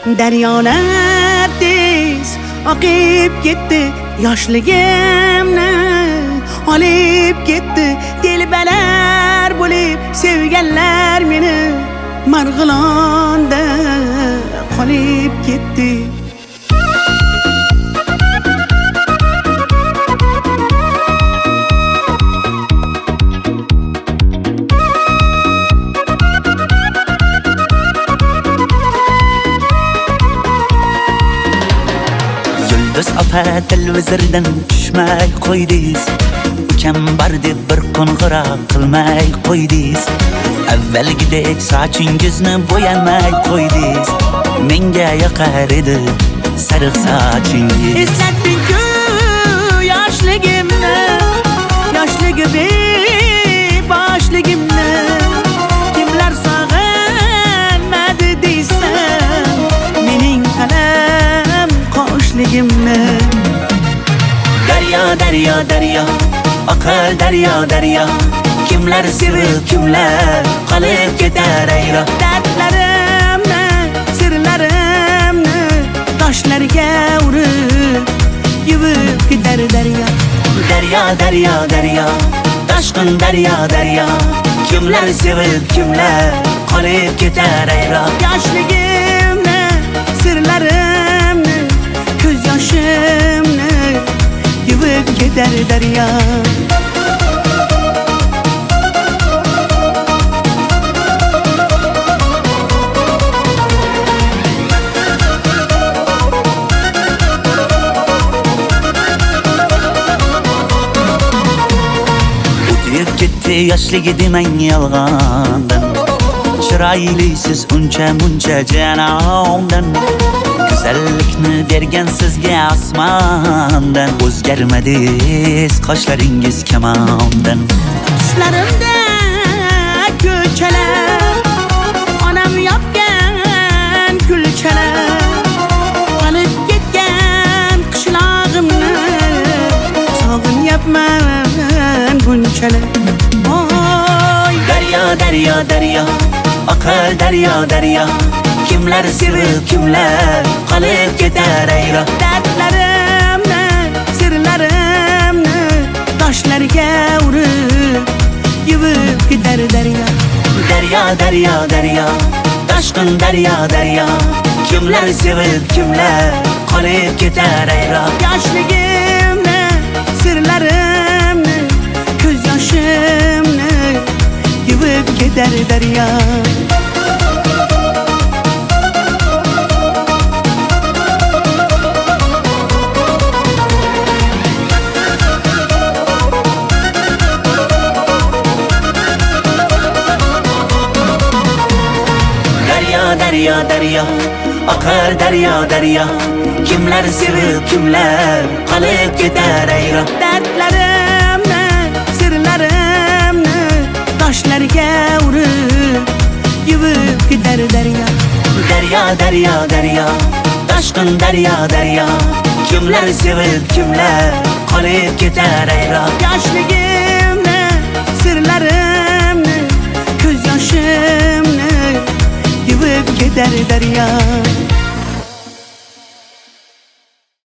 Daryolar tez oqib ketdi, yoshligimni olib ketdi. Telbalar bo'lib sevganlar meni Marg'ilonda qolib ketdi. Biz opa televizordan tushmay qo'ydingiz. Ukam bor deb bir qo'ng'iroq qilmay qo'ydingiz. Avvalgidek sochingizni bo'yamay qo'ydingiz. Menga yoqar edi sariq sochingiz. Eslatding-ku yoshligimni, yoshligimni, boshligimni. Kimlar sog'inmadi deysan, mening qalam qoshligimni. Daryo, daryo, daryo, oqar daryo, daryo. Kimlar sevib, kimlar qolib ketar ayro. Dardlarimni, sirlarimni toshlarga urib yuvib ketar daryo. Daryo, daryo, daryo, toshqin daryo, daryo. Kimlar sevib, kimlar qolib ketar ayro. Yoshligimni, sirlarimni, ko'z yoshimni yuvib ketar daryo. Yoshligi demang yolg'ondan, chiroylisiz uncha muncha janondan. Go'zallikni bergan sizga osmondan, o'zgarmadingiz qoshlaringiz kamondan. Tushlarimda ko'chalar, onam yopgan kulchalar, qolib ketgan qishlog'imni sog'inyapman bunchalar. Daryo, daryo, daryo, oqar daryo, daryo. Kimlar sevib, kimlar qolib ketar ayro. Dardlarimni, sirlarimni toshlarga urib yuvib ketar daryo. Daryo, daryo, daryo, toshqin daryo, daryo. Kimlar sevib, kimlar qolib ketar ayro. Yoshligimni, sirlarimni, ko'z yoshimni yuvib ketar daryo. Daryo, daryo, daryo, oqar daryo, daryo. Kimlar sevib, kimlar qolib ketar ayro. Dardlarimni, sirlarimni toshlarga urib yuvib ketar daryo. Daryo, daryo, daryo, toshqin daryo, daryo. Kimlar sevib, kimlar qolib ketar ayro. Yoshligimni, sirlarimni, ko'z yoshimni yuvib ketar daryo.